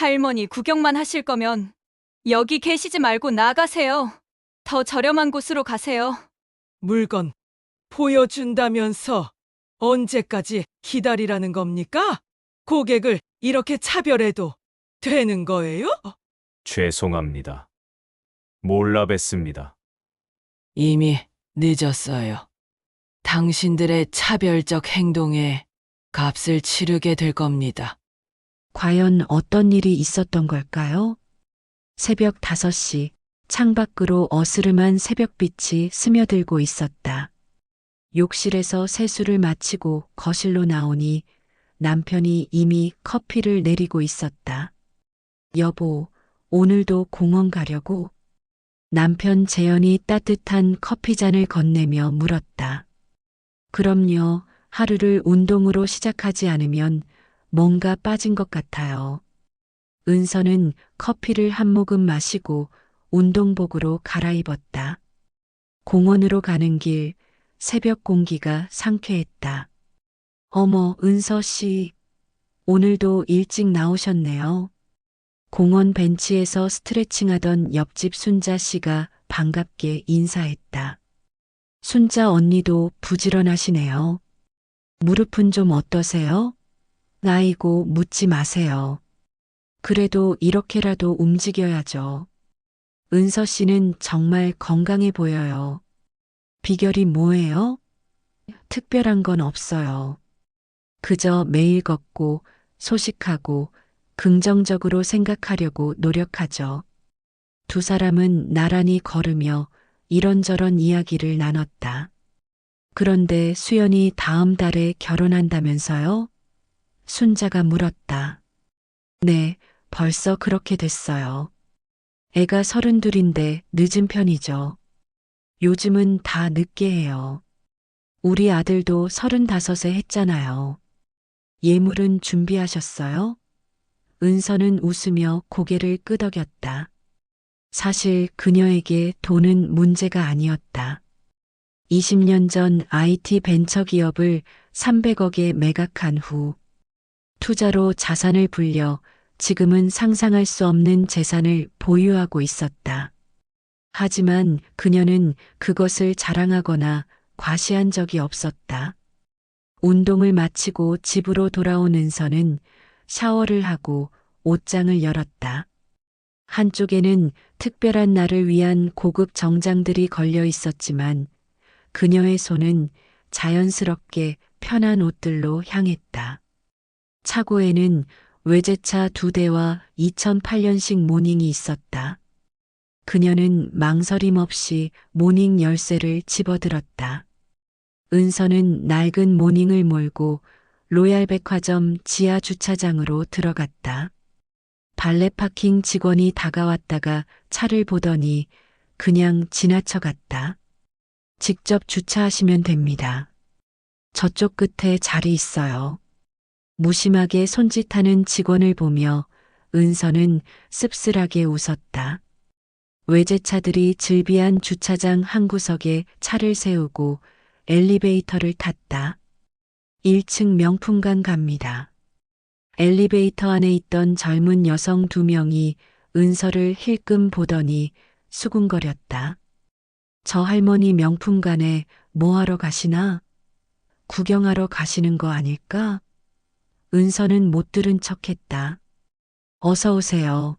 할머니 구경만 하실 거면 여기 계시지 말고 나가세요. 더 저렴한 곳으로 가세요. 물건 보여준다면서 언제까지 기다리라는 겁니까? 고객을 이렇게 차별해도 되는 거예요? 죄송합니다. 몰라 뵀습니다. 이미 늦었어요. 당신들의 차별적 행동에 값을 치르게 될 겁니다. 과연 어떤 일이 있었던 걸까요? 새벽 5시, 창밖으로 어스름한 새벽빛이 스며들고 있었다. 욕실에서 세수를 마치고 거실로 나오니 남편이 이미 커피를 내리고 있었다. 여보, 오늘도 공원 가려고? 남편 재현이 따뜻한 커피잔을 건네며 물었다. 그럼요, 하루를 운동으로 시작하지 않으면 뭔가 빠진 것 같아요. 은서는 커피를 한 모금 마시고 운동복으로 갈아입었다. 공원으로 가는 길, 새벽 공기가 상쾌했다. 어머, 은서 씨. 오늘도 일찍 나오셨네요. 공원 벤치에서 스트레칭하던 옆집 순자 씨가 반갑게 인사했다. 순자 언니도 부지런하시네요. 무릎은 좀 어떠세요? 아이고, 묻지 마세요. 그래도 이렇게라도 움직여야죠. 은서 씨는 정말 건강해 보여요. 비결이 뭐예요? 특별한 건 없어요. 그저 매일 걷고 소식하고 긍정적으로 생각하려고 노력하죠. 두 사람은 나란히 걸으며 이런저런 이야기를 나눴다. 그런데 수연이 다음 달에 결혼한다면서요? 순자가 물었다. 네, 벌써 그렇게 됐어요. 애가 32인데 늦은 편이죠. 요즘은 다 늦게 해요. 우리 아들도 35에 했잖아요. 예물은 준비하셨어요? 은서는 웃으며 고개를 끄덕였다. 사실 그녀에게 돈은 문제가 아니었다. 20년 전 IT 벤처기업을 300억에 매각한 후 투자로 자산을 불려 지금은 상상할 수 없는 재산을 보유하고 있었다. 하지만 그녀는 그것을 자랑하거나 과시한 적이 없었다. 운동을 마치고 집으로 돌아온 은서는 샤워를 하고 옷장을 열었다. 한쪽에는 특별한 날을 위한 고급 정장들이 걸려 있었지만 그녀의 손은 자연스럽게 편한 옷들로 향했다. 차고에는 외제차 2대와 2008년식 모닝이 있었다. 그녀는 망설임 없이 모닝 열쇠를 집어들었다. 은서는 낡은 모닝을 몰고 로얄 백화점 지하 주차장으로 들어갔다. 발레 파킹 직원이 다가왔다가 차를 보더니 그냥 지나쳐갔다. 직접 주차하시면 됩니다. 저쪽 끝에 자리 있어요. 무심하게 손짓하는 직원을 보며 은서는 씁쓸하게 웃었다. 외제차들이 즐비한 주차장 한 구석에 차를 세우고 엘리베이터를 탔다. 1층 명품관 갑니다. 엘리베이터 안에 있던 젊은 여성 2명이 은서를 힐끔 보더니 수군거렸다. 저 할머니 명품관에 뭐하러 가시나? 구경하러 가시는 거 아닐까? 은서는 못 들은 척했다. 어서 오세요.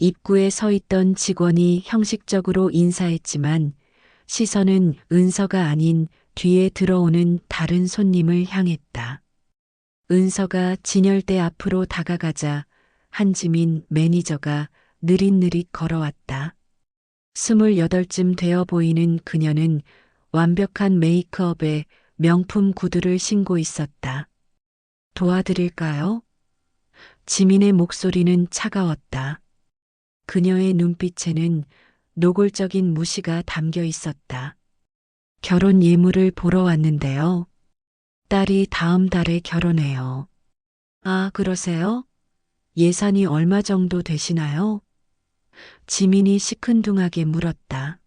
입구에 서 있던 직원이 형식적으로 인사했지만 시선은 은서가 아닌 뒤에 들어오는 다른 손님을 향했다. 은서가 진열대 앞으로 다가가자 한지민 매니저가 느릿느릿 걸어왔다. 28쯤 되어 보이는 그녀는 완벽한 메이크업에 명품 구두를 신고 있었다. 도와드릴까요? 지민의 목소리는 차가웠다. 그녀의 눈빛에는 노골적인 무시가 담겨 있었다. 결혼 예물을 보러 왔는데요. 딸이 다음 달에 결혼해요. 아, 그러세요? 예산이 얼마 정도 되시나요? 지민이 시큰둥하게 물었다.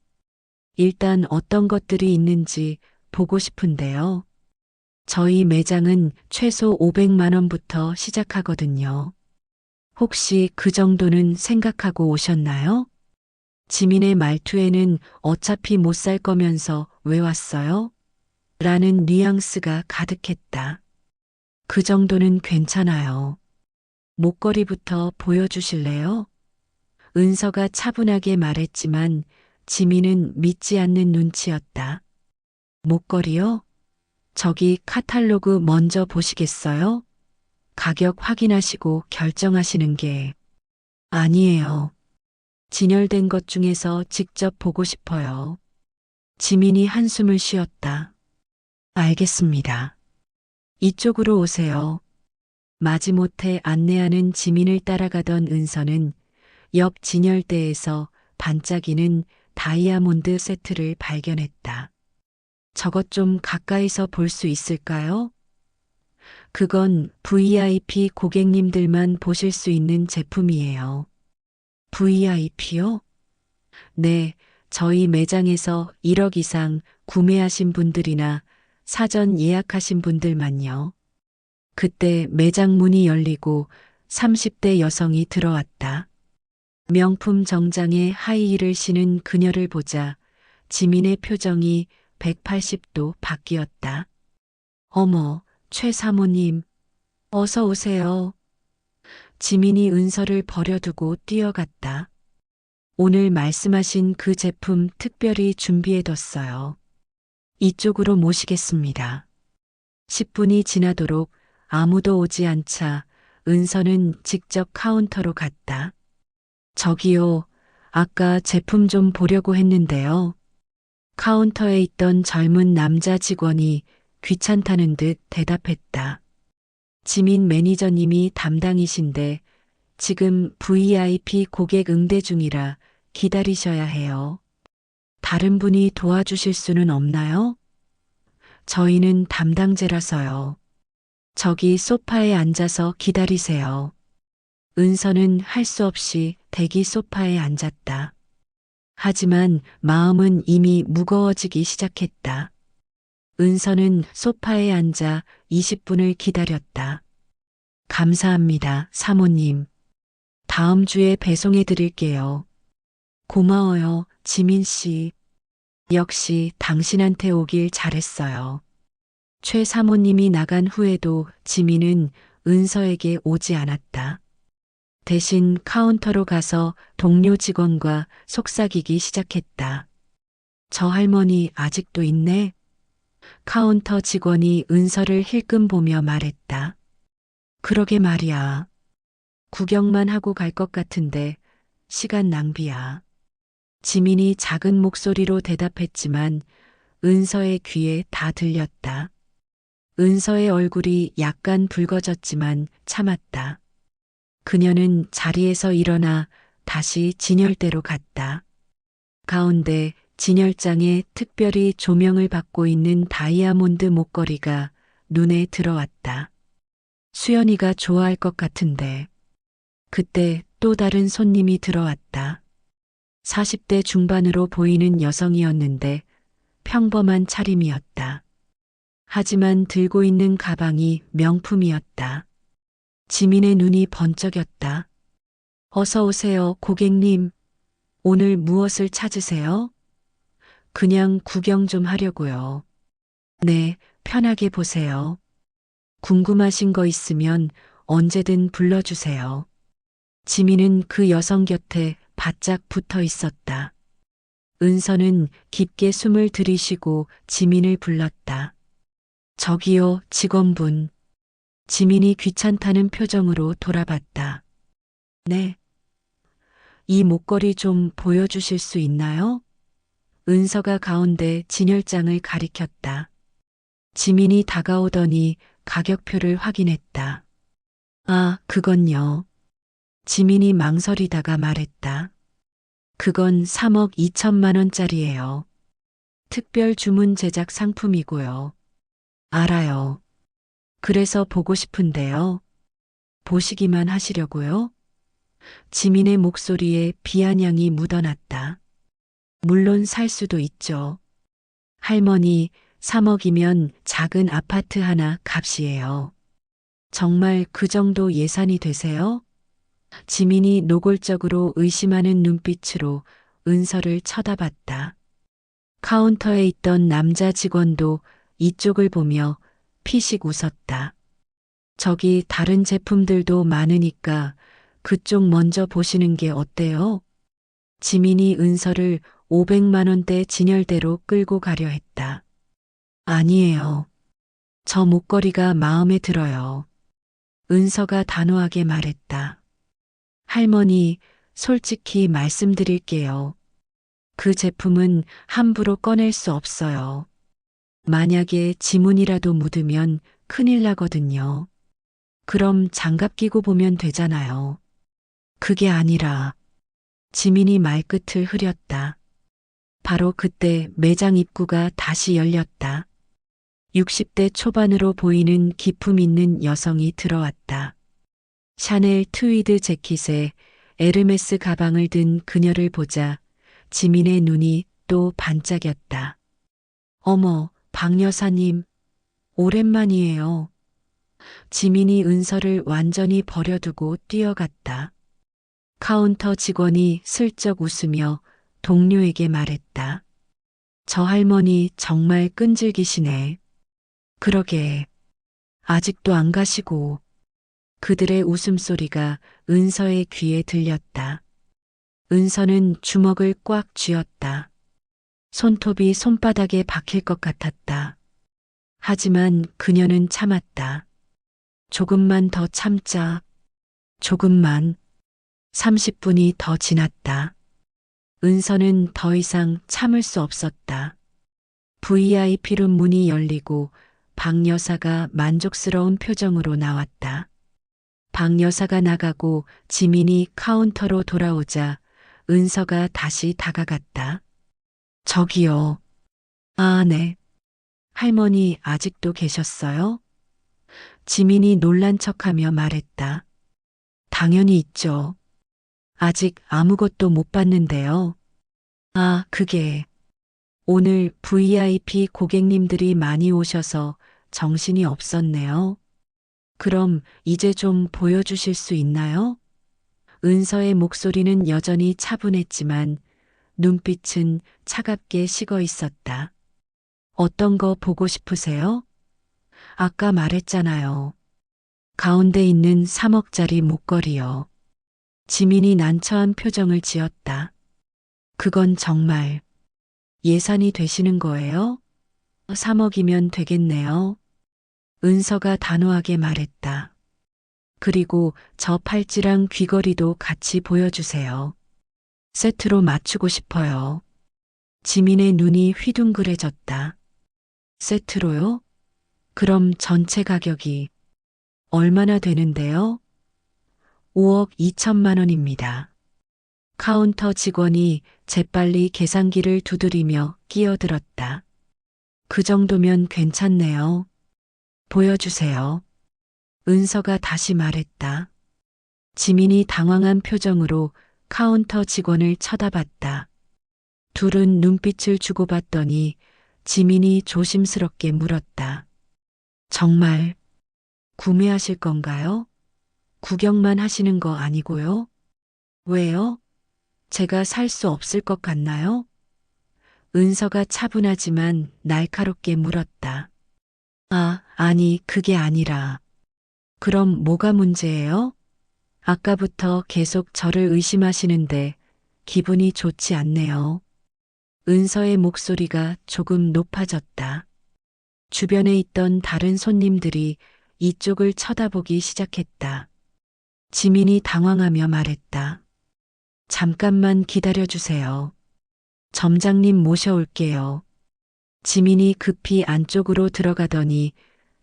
일단 어떤 것들이 있는지 보고 싶은데요. 저희 매장은 최소 500만 원부터 시작하거든요. 혹시 그 정도는 생각하고 오셨나요? 지민의 말투에는 어차피 못 살 거면서 왜 왔어요? 라는 뉘앙스가 가득했다. 그 정도는 괜찮아요. 목걸이부터 보여주실래요? 은서가 차분하게 말했지만 지민은 믿지 않는 눈치였다. 목걸이요? 저기 카탈로그 먼저 보시겠어요? 가격 확인하시고 결정하시는 게 아니에요. 진열된 것 중에서 직접 보고 싶어요. 지민이 한숨을 쉬었다. 알겠습니다. 이쪽으로 오세요. 마지못해 안내하는 지민을 따라가던 은서는 옆 진열대에서 반짝이는 다이아몬드 세트를 발견했다. 저것 좀 가까이서 볼 수 있을까요? 그건 VIP 고객님들만 보실 수 있는 제품이에요. VIP요? 네, 저희 매장에서 1억 이상 구매하신 분들이나 사전 예약하신 분들만요. 그때 매장 문이 열리고 30대 여성이 들어왔다. 명품 정장에 하이힐을 신은 그녀를 보자 지민의 표정이 180도 바뀌었다. 어머, 최 사모님, 어서 오세요. 지민이 은서를 버려두고 뛰어갔다. 오늘 말씀하신 그 제품 특별히 준비해뒀어요. 이쪽으로 모시겠습니다. 10분이 지나도록 아무도 오지 않자 은서는 직접 카운터로 갔다. 저기요, 아까 제품 좀 보려고 했는데요. 카운터에 있던 젊은 남자 직원이 귀찮다는 듯 대답했다. 지민 매니저님이 담당이신데 지금 VIP 고객 응대 중이라 기다리셔야 해요. 다른 분이 도와주실 수는 없나요? 저희는 담당제라서요. 저기 소파에 앉아서 기다리세요. 은서는 할 수 없이 대기 소파에 앉았다. 하지만 마음은 이미 무거워지기 시작했다. 은서는 소파에 앉아 20분을 기다렸다. 감사합니다, 사모님. 다음 주에 배송해 드릴게요. 고마워요, 지민 씨. 역시 당신한테 오길 잘했어요. 최 사모님이 나간 후에도 지민은 은서에게 오지 않았다. 대신 카운터로 가서 동료 직원과 속삭이기 시작했다. 저 할머니 아직도 있네? 카운터 직원이 은서를 힐끔 보며 말했다. 그러게 말이야. 구경만 하고 갈 것 같은데 시간 낭비야. 지민이 작은 목소리로 대답했지만 은서의 귀에 다 들렸다. 은서의 얼굴이 약간 붉어졌지만 참았다. 그녀는 자리에서 일어나 다시 진열대로 갔다. 가운데 진열장에 특별히 조명을 받고 있는 다이아몬드 목걸이가 눈에 들어왔다. 수연이가 좋아할 것 같은데. 그때 또 다른 손님이 들어왔다. 40대 중반으로 보이는 여성이었는데 평범한 차림이었다. 하지만 들고 있는 가방이 명품이었다. 지민의 눈이 번쩍였다. 어서 오세요, 고객님. 오늘 무엇을 찾으세요? 그냥 구경 좀 하려고요. 네, 편하게 보세요. 궁금하신 거 있으면 언제든 불러주세요. 지민은 그 여성 곁에 바짝 붙어 있었다. 은서는 깊게 숨을 들이쉬고 지민을 불렀다. 저기요, 직원분. 지민이 귀찮다는 표정으로 돌아봤다. 네. 이 목걸이 좀 보여주실 수 있나요? 은서가 가운데 진열장을 가리켰다. 지민이 다가오더니 가격표를 확인했다. 아, 그건요. 지민이 망설이다가 말했다. 그건 3억 2천만 원짜리예요. 특별 주문 제작 상품이고요. 알아요. 그래서 보고 싶은데요. 보시기만 하시려고요? 지민의 목소리에 비아냥이 묻어났다. 물론 살 수도 있죠. 할머니, 3억이면 작은 아파트 하나 값이에요. 정말 그 정도 예산이 되세요? 지민이 노골적으로 의심하는 눈빛으로 은서를 쳐다봤다. 카운터에 있던 남자 직원도 이쪽을 보며 피식 웃었다. 저기 다른 제품들도 많으니까 그쪽 먼저 보시는 게 어때요? 지민이 은서를 500만 원대 진열대로 끌고 가려 했다. 아니에요. 저 목걸이가 마음에 들어요. 은서가 단호하게 말했다. 할머니, 솔직히 말씀드릴게요. 그 제품은 함부로 꺼낼 수 없어요. 만약에 지문이라도 묻으면 큰일 나거든요. 그럼 장갑 끼고 보면 되잖아요. 그게 아니라 지민이 말끝을 흐렸다. 바로 그때 매장 입구가 다시 열렸다. 60대 초반으로 보이는 기품 있는 여성이 들어왔다. 샤넬 트위드 재킷에 에르메스 가방을 든 그녀를 보자 지민의 눈이 또 반짝였다. 어머, 박 여사님, 오랜만이에요. 지민이 은서를 완전히 버려두고 뛰어갔다. 카운터 직원이 슬쩍 웃으며 동료에게 말했다. 저 할머니 정말 끈질기시네. 그러게, 아직도 안 가시고. 그들의 웃음소리가 은서의 귀에 들렸다. 은서는 주먹을 꽉 쥐었다. 손톱이 손바닥에 박힐 것 같았다. 하지만 그녀는 참았다. 조금만 더 참자. 조금만. 30분이 더 지났다. 은서는 더 이상 참을 수 없었다. VIP룸 문이 열리고 박 여사가 만족스러운 표정으로 나왔다. 박 여사가 나가고 지민이 카운터로 돌아오자 은서가 다시 다가갔다. 저기요. 아, 네. 할머니 아직도 계셨어요? 지민이 놀란 척하며 말했다. 당연히 있죠. 아직 아무것도 못 봤는데요. 아, 그게 오늘 VIP 고객님들이 많이 오셔서 정신이 없었네요. 그럼 이제 좀 보여주실 수 있나요? 은서의 목소리는 여전히 차분했지만 눈빛은 차갑게 식어 있었다. 어떤 거 보고 싶으세요? 아까 말했잖아요. 가운데 있는 3억짜리 목걸이요. 지민이 난처한 표정을 지었다. 그건 정말 예산이 되시는 거예요? 3억이면 되겠네요. 은서가 단호하게 말했다. 그리고 저 팔찌랑 귀걸이도 같이 보여주세요. 세트로 맞추고 싶어요. 지민의 눈이 휘둥그레졌다. 세트로요? 그럼 전체 가격이 얼마나 되는데요? 5억 2천만 원입니다. 카운터 직원이 재빨리 계산기를 두드리며 끼어들었다. 그 정도면 괜찮네요. 보여주세요. 은서가 다시 말했다. 지민이 당황한 표정으로 카운터 직원을 쳐다봤다. 둘은 눈빛을 주고받더니 지민이 조심스럽게 물었다. 정말 구매하실 건가요? 구경만 하시는 거 아니고요? 왜요? 제가 살 수 없을 것 같나요? 은서가 차분하지만 날카롭게 물었다. 아, 아니, 그게 아니라. 그럼 뭐가 문제예요? 아까부터 계속 저를 의심하시는데 기분이 좋지 않네요. 은서의 목소리가 조금 높아졌다. 주변에 있던 다른 손님들이 이쪽을 쳐다보기 시작했다. 지민이 당황하며 말했다. 잠깐만 기다려주세요. 점장님 모셔올게요. 지민이 급히 안쪽으로 들어가더니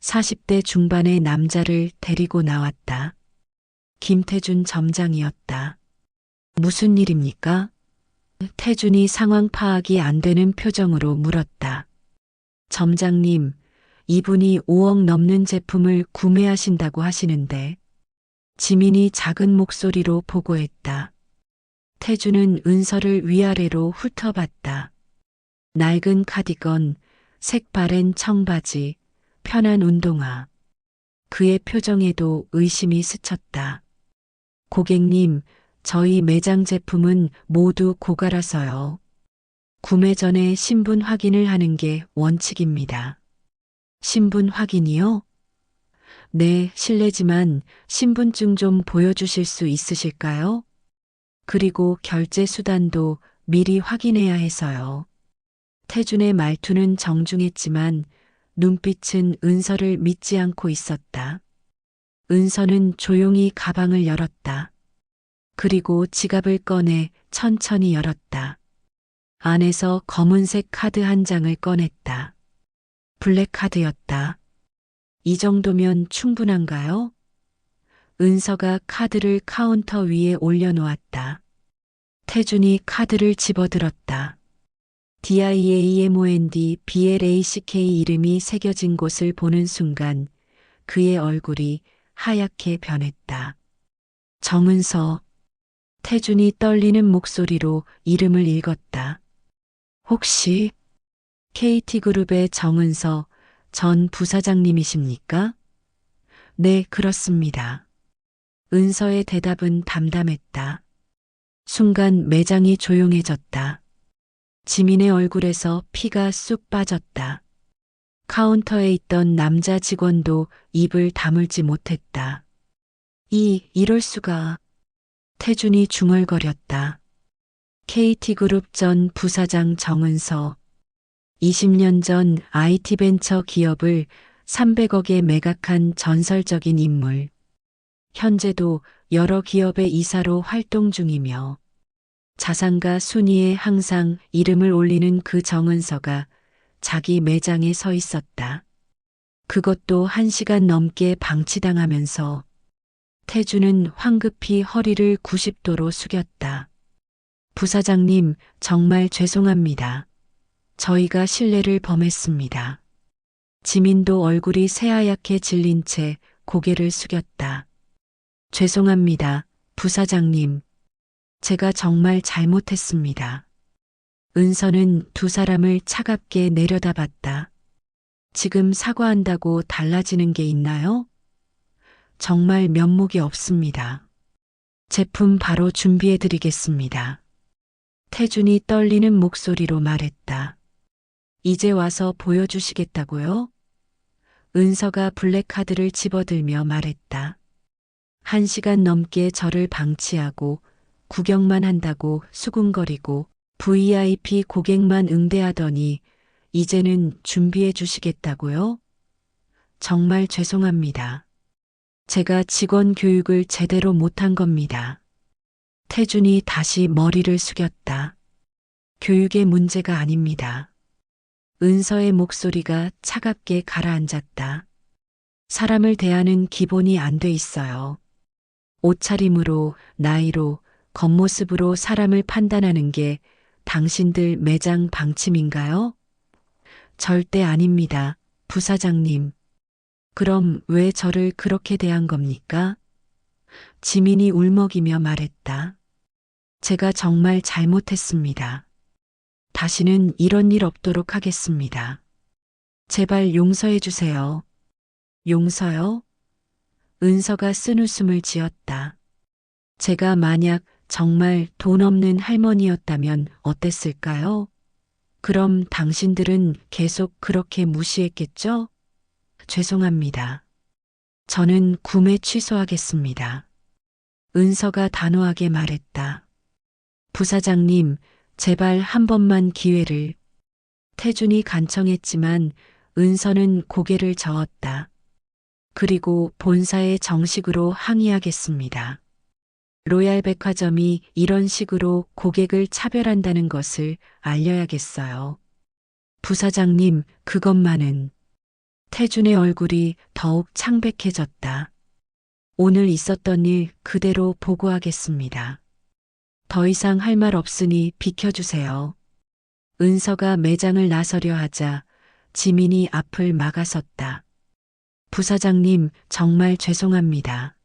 40대 중반의 남자를 데리고 나왔다. 김태준 점장이었다. 무슨 일입니까? 태준이 상황 파악이 안 되는 표정으로 물었다. 점장님, 이분이 5억 넘는 제품을 구매하신다고 하시는데. 지민이 작은 목소리로 보고했다. 태준은 은서를 위아래로 훑어봤다. 낡은 카디건, 색바랜 청바지, 편한 운동화. 그의 표정에도 의심이 스쳤다. 고객님, 저희 매장 제품은 모두 고가라서요. 구매 전에 신분 확인을 하는 게 원칙입니다. 신분 확인이요? 네, 실례지만 신분증 좀 보여주실 수 있으실까요? 그리고 결제 수단도 미리 확인해야 해서요. 태준의 말투는 정중했지만 눈빛은 은서를 믿지 않고 있었다. 은서는 조용히 가방을 열었다. 그리고 지갑을 꺼내 천천히 열었다. 안에서 검은색 카드 한 장을 꺼냈다. 블랙카드였다. 이 정도면 충분한가요? 은서가 카드를 카운터 위에 올려놓았다. 태준이 카드를 집어들었다. DIAEMOND BLACK 이름이 새겨진 곳을 보는 순간 그의 얼굴이 하얗게 변했다. 정은서. 태준이 떨리는 목소리로 이름을 읽었다. 혹시 KT그룹의 정은서 전 부사장님이십니까? 네, 그렇습니다. 은서의 대답은 담담했다. 순간 매장이 조용해졌다. 지민의 얼굴에서 피가 쑥 빠졌다. 카운터에 있던 남자 직원도 입을 다물지 못했다. 이럴 수가. 태준이 중얼거렸다. KT그룹 전 부사장 정은서. 20년 전 IT 벤처 기업을 300억에 매각한 전설적인 인물. 현재도 여러 기업의 이사로 활동 중이며 자산가 순위에 항상 이름을 올리는 그 정은서가 자기 매장에 서 있었다. 그것도 1시간 넘게 방치당하면서 태준은 황급히 허리를 90도로 숙였다. 부사장님, 정말 죄송합니다. 저희가 신뢰를 범했습니다. 지민도 얼굴이 새하얗게 질린 채 고개를 숙였다. 죄송합니다, 부사장님. 제가 정말 잘못했습니다. 은서는 두 사람을 차갑게 내려다봤다. 지금 사과한다고 달라지는 게 있나요? 정말 면목이 없습니다. 제품 바로 준비해 드리겠습니다. 태준이 떨리는 목소리로 말했다. 이제 와서 보여주시겠다고요? 은서가 블랙카드를 집어들며 말했다. 1시간 넘게 저를 방치하고 구경만 한다고 수군거리고 VIP 고객만 응대하더니 이제는 준비해 주시겠다고요? 정말 죄송합니다. 제가 직원 교육을 제대로 못한 겁니다. 태준이 다시 머리를 숙였다. 교육의 문제가 아닙니다. 은서의 목소리가 차갑게 가라앉았다. 사람을 대하는 기본이 안 돼 있어요. 옷차림으로, 나이로, 겉모습으로 사람을 판단하는 게 당신들 매장 방침인가요? 절대 아닙니다, 부사장님. 그럼 왜 저를 그렇게 대한 겁니까? 지민이 울먹이며 말했다. 제가 정말 잘못했습니다. 다시는 이런 일 없도록 하겠습니다. 제발 용서해 주세요. 용서요? 은서가 쓴웃음을 지었다. 제가 만약 정말 돈 없는 할머니였다면 어땠을까요? 그럼 당신들은 계속 그렇게 무시했겠죠? 죄송합니다. 저는 구매 취소하겠습니다. 은서가 단호하게 말했다. 부사장님, 제발 한 번만 기회를. 태준이 간청했지만 은서는 고개를 저었다. 그리고 본사에 정식으로 항의하겠습니다. 로얄 백화점이 이런 식으로 고객을 차별한다는 것을 알려야겠어요. 부사장님, 그것만은. 태준의 얼굴이 더욱 창백해졌다. 오늘 있었던 일 그대로 보고하겠습니다. 더 이상 할 말 없으니 비켜주세요. 은서가 매장을 나서려 하자 지민이 앞을 막아섰다. 부사장님, 정말 죄송합니다.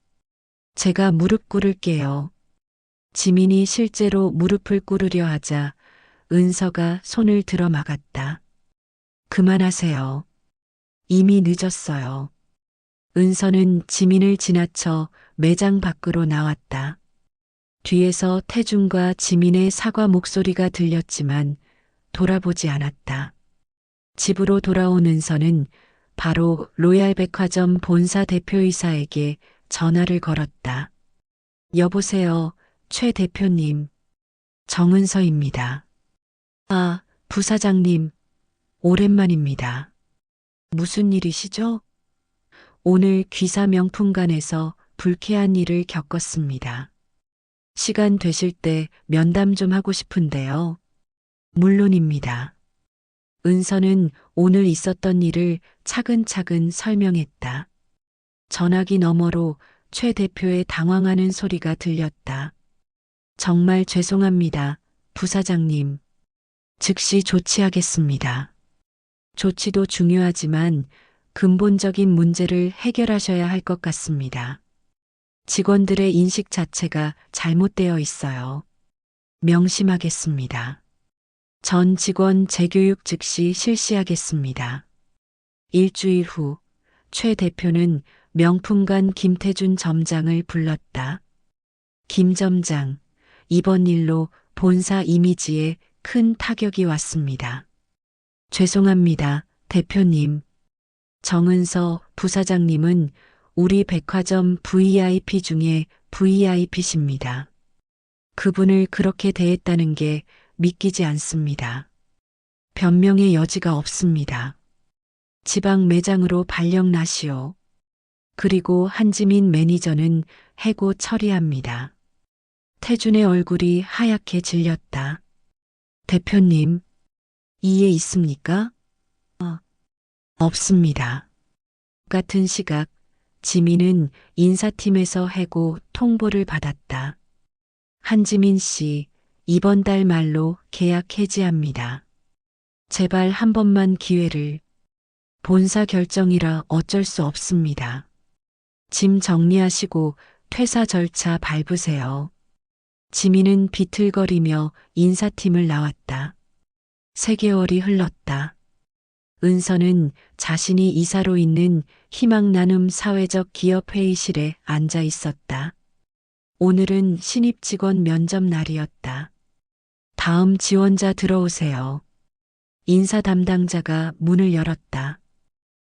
제가 무릎 꿇을게요. 지민이 실제로 무릎을 꿇으려 하자 은서가 손을 들어 막았다. 그만하세요. 이미 늦었어요. 은서는 지민을 지나쳐 매장 밖으로 나왔다. 뒤에서 태준과 지민의 사과 목소리가 들렸지만 돌아보지 않았다. 집으로 돌아온 은서는 바로 로얄백화점 본사 대표이사에게 전화를 걸었다. 여보세요, 최 대표님. 정은서입니다. 아, 부사장님. 오랜만입니다. 무슨 일이시죠? 오늘 귀사 명품관에서 불쾌한 일을 겪었습니다. 시간 되실 때 면담 좀 하고 싶은데요. 물론입니다. 은서는 오늘 있었던 일을 차근차근 설명했다. 전화기 너머로 최 대표의 당황하는 소리가 들렸다. 정말 죄송합니다, 부사장님. 즉시 조치하겠습니다. 조치도 중요하지만 근본적인 문제를 해결하셔야 할 것 같습니다. 직원들의 인식 자체가 잘못되어 있어요. 명심하겠습니다. 전 직원 재교육 즉시 실시하겠습니다. 일주일 후, 최 대표는 명품관 김태준 점장을 불렀다. 김 점장, 이번 일로 본사 이미지에 큰 타격이 왔습니다. 죄송합니다, 대표님. 정은서 부사장님은 우리 백화점 VIP 중에 VIP십니다. 그분을 그렇게 대했다는 게 믿기지 않습니다. 변명의 여지가 없습니다. 지방 매장으로 발령 나시오. 그리고 한지민 매니저는 해고 처리합니다. 태준의 얼굴이 하얗게 질렸다. 대표님, 이해 있습니까? 없습니다. 같은 시각, 지민은 인사팀에서 해고 통보를 받았다. 한지민 씨, 이번 달 말로 계약 해지합니다. 제발 한 번만 기회를. 본사 결정이라 어쩔 수 없습니다. 짐 정리하시고 퇴사 절차 밟으세요. 지민은 비틀거리며 인사팀을 나왔다. 3개월이 흘렀다. 은서는 자신이 이사로 있는 희망 나눔 사회적 기업 회의실에 앉아 있었다. 오늘은 신입 직원 면접 날이었다. 다음 지원자 들어오세요. 인사 담당자가 문을 열었다.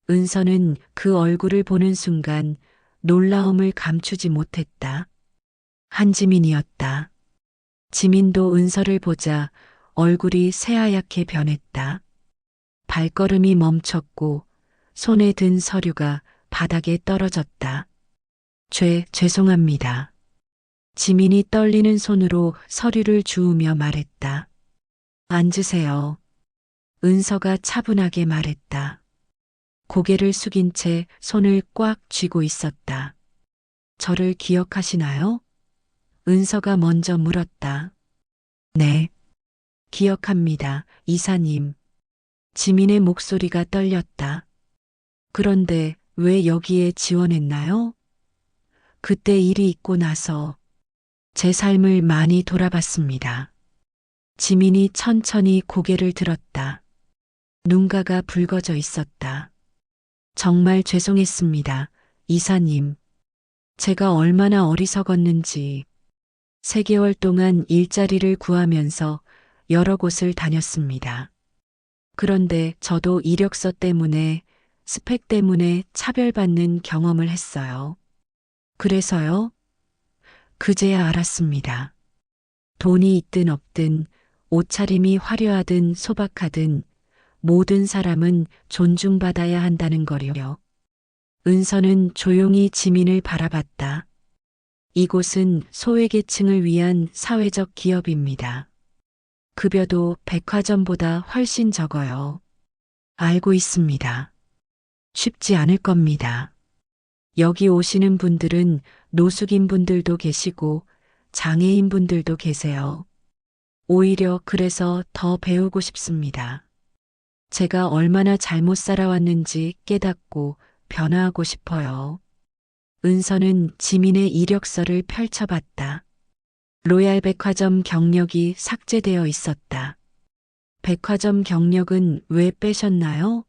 은서는 그 얼굴을 보는 순간 놀라움을 감추지 못했다. 한지민이었다. 지민도 은서를 보자 얼굴이 새하얗게 변했다. 발걸음이 멈췄고 손에 든 서류가 바닥에 떨어졌다. 죄송합니다. 지민이 떨리는 손으로 서류를 주우며 말했다. 앉으세요. 은서가 차분하게 말했다. 고개를 숙인 채 손을 꽉 쥐고 있었다. 저를 기억하시나요? 은서가 먼저 물었다. 네. 기억합니다, 이사님. 지민의 목소리가 떨렸다. 그런데 왜 여기에 지원했나요? 그때 일이 있고 나서 제 삶을 많이 돌아봤습니다. 지민이 천천히 고개를 들었다. 눈가가 붉어져 있었다. 정말 죄송했습니다, 이사님. 제가 얼마나 어리석었는지. 3개월 동안 일자리를 구하면서 여러 곳을 다녔습니다. 그런데 저도 이력서 때문에, 스펙 때문에 차별받는 경험을 했어요. 그래서요? 그제야 알았습니다. 돈이 있든 없든, 옷차림이 화려하든 소박하든, 모든 사람은 존중받아야 한다는 거요. 은서는 조용히 지민을 바라봤다. 이곳은 소외계층을 위한 사회적 기업입니다. 급여도 백화점보다 훨씬 적어요. 알고 있습니다. 쉽지 않을 겁니다. 여기 오시는 분들은 노숙인 분들도 계시고 장애인 분들도 계세요. 오히려 그래서 더 배우고 싶습니다. 제가 얼마나 잘못 살아왔는지 깨닫고 변화하고 싶어요. 은서는 지민의 이력서를 펼쳐봤다. 로얄 백화점 경력이 삭제되어 있었다. 백화점 경력은 왜 빼셨나요?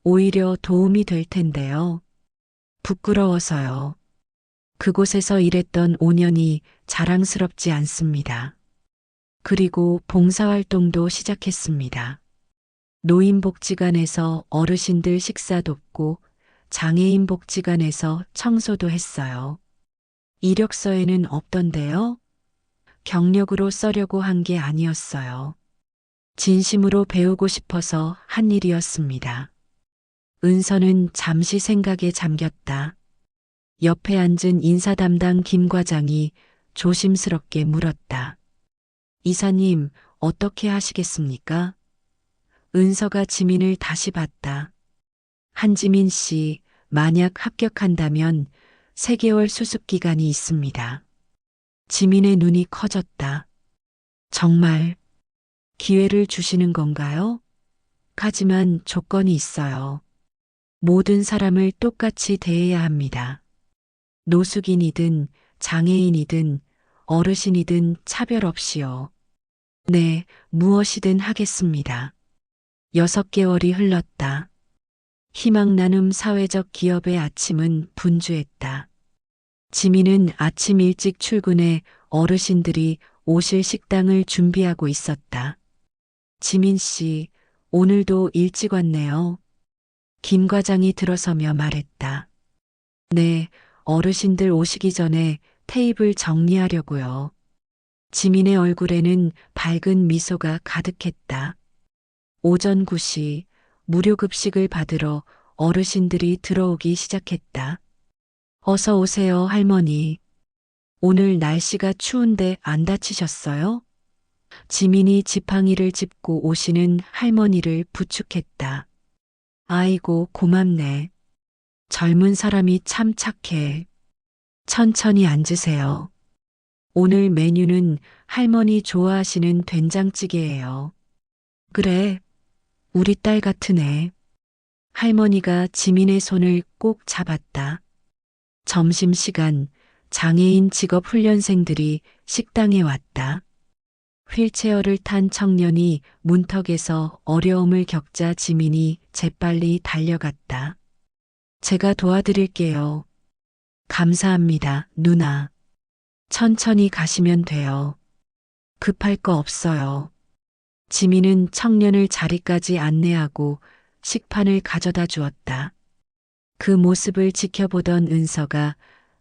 오히려 도움이 될 텐데요. 부끄러워서요. 그곳에서 일했던 5년이 자랑스럽지 않습니다. 그리고 봉사활동도 시작했습니다. 노인복지관에서 어르신들 식사 돕고 장애인 복지관에서 청소도 했어요. 이력서에는 없던데요? 경력으로 써려고 한 게 아니었어요. 진심으로 배우고 싶어서 한 일이었습니다. 은서는 잠시 생각에 잠겼다. 옆에 앉은 인사 담당 김 과장이 조심스럽게 물었다. 이사님, 어떻게 하시겠습니까? 은서가 지민을 다시 봤다. 한지민 씨, 만약 합격한다면 3개월 수습 기간이 있습니다. 지민의 눈이 커졌다. 정말 기회를 주시는 건가요? 하지만 조건이 있어요. 모든 사람을 똑같이 대해야 합니다. 노숙인이든 장애인이든 어르신이든 차별 없이요. 네, 무엇이든 하겠습니다. 6개월이 흘렀다. 희망 나눔 사회적 기업의 아침은 분주했다. 지민은 아침 일찍 출근해 어르신들이 오실 식당을 준비하고 있었다. 지민 씨, 오늘도 일찍 왔네요. 김 과장이 들어서며 말했다. 네, 어르신들 오시기 전에 테이블 정리하려고요. 지민의 얼굴에는 밝은 미소가 가득했다. 오전 9시 무료 급식을 받으러 어르신들이 들어오기 시작했다. 어서 오세요, 할머니. 오늘 날씨가 추운데 안 다치셨어요? 지민이 지팡이를 짚고 오시는 할머니를 부축했다. 아이고, 고맙네. 젊은 사람이 참 착해. 천천히 앉으세요. 오늘 메뉴는 할머니 좋아하시는 된장찌개예요. 그래, 우리 딸 같은 애. 할머니가 지민의 손을 꼭 잡았다. 점심시간 장애인 직업훈련생들이 식당에 왔다. 휠체어를 탄 청년이 문턱에서 어려움을 겪자 지민이 재빨리 달려갔다. 제가 도와드릴게요. 감사합니다, 누나. 천천히 가시면 돼요. 급할 거 없어요. 지민은 청년을 자리까지 안내하고 식판을 가져다 주었다. 그 모습을 지켜보던 은서가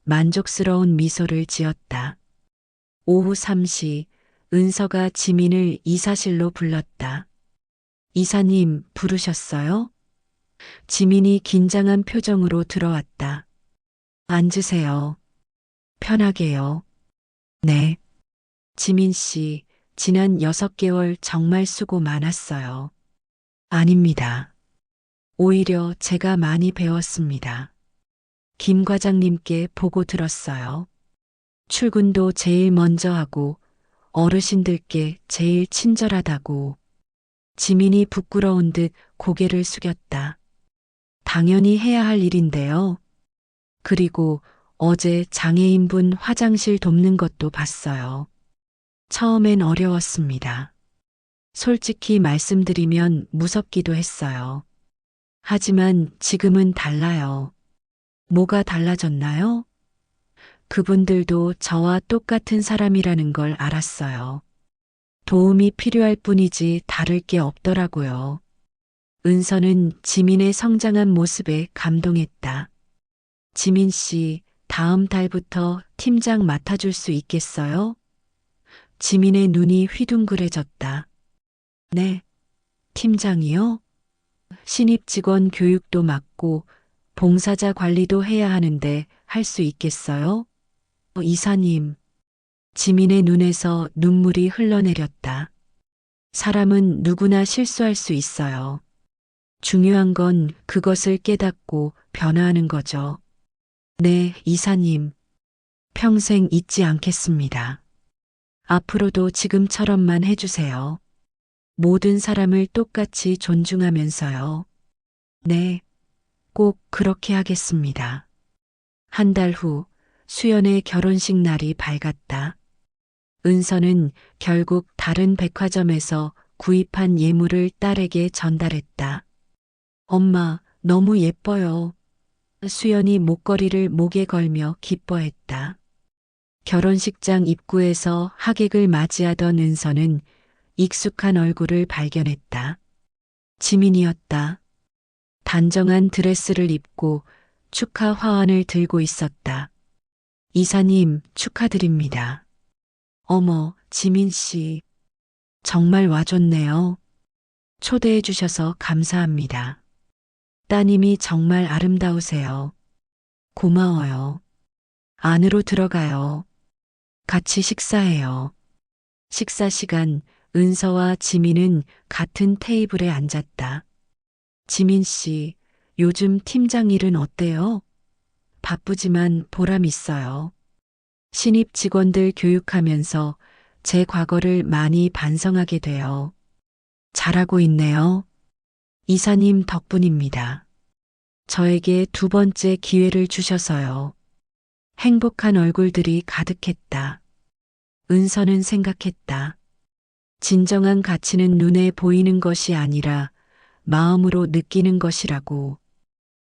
만족스러운 미소를 지었다. 오후 3시 은서가 지민을 이사실로 불렀다. 이사님 부르셨어요? 지민이 긴장한 표정으로 들어왔다. 앉으세요. 편하게요. 네. 지민 씨, 지난 6개월 정말 수고 많았어요. 아닙니다. 오히려 제가 많이 배웠습니다. 김 과장님께 보고 들었어요. 출근도 제일 먼저 하고 어르신들께 제일 친절하다고. 지민이 부끄러운 듯 고개를 숙였다. 당연히 해야 할 일인데요. 그리고 어제 장애인분 화장실 돕는 것도 봤어요. 처음엔 어려웠습니다. 솔직히 말씀드리면 무섭기도 했어요. 하지만 지금은 달라요. 뭐가 달라졌나요? 그분들도 저와 똑같은 사람이라는 걸 알았어요. 도움이 필요할 뿐이지 다를 게 없더라고요. 은서는 지민의 성장한 모습에 감동했다. 지민 씨, 다음 달부터 팀장 맡아줄 수 있겠어요? 지민의 눈이 휘둥그레졌다. 네, 팀장이요? 신입 직원 교육도 맡고 봉사자 관리도 해야 하는데 할 수 있겠어요? 이사님. 지민의 눈에서 눈물이 흘러내렸다. 사람은 누구나 실수할 수 있어요. 중요한 건 그것을 깨닫고 변화하는 거죠. 네, 이사님. 평생 잊지 않겠습니다. 앞으로도 지금처럼만 해주세요. 모든 사람을 똑같이 존중하면서요. 네, 꼭 그렇게 하겠습니다. 한 달 후 수연의 결혼식 날이 밝았다. 은서는 결국 다른 백화점에서 구입한 예물을 딸에게 전달했다. 엄마, 너무 예뻐요. 수연이 목걸이를 목에 걸며 기뻐했다. 결혼식장 입구에서 하객을 맞이하던 은서는 익숙한 얼굴을 발견했다. 지민이었다. 단정한 드레스를 입고 축하 화환을 들고 있었다. 이사님, 축하드립니다. 어머, 지민 씨. 정말 와줬네요. 초대해 주셔서 감사합니다. 따님이 정말 아름다우세요. 고마워요. 안으로 들어가요. 같이 식사해요. 식사 시간, 은서와 지민은 같은 테이블에 앉았다. 지민 씨, 요즘 팀장 일은 어때요? 바쁘지만 보람 있어요. 신입 직원들 교육하면서 제 과거를 많이 반성하게 돼요. 잘하고 있네요. 이사님 덕분입니다. 저에게 두 번째 기회를 주셔서요. 행복한 얼굴들이 가득했다. 은서는 생각했다. 진정한 가치는 눈에 보이는 것이 아니라 마음으로 느끼는 것이라고.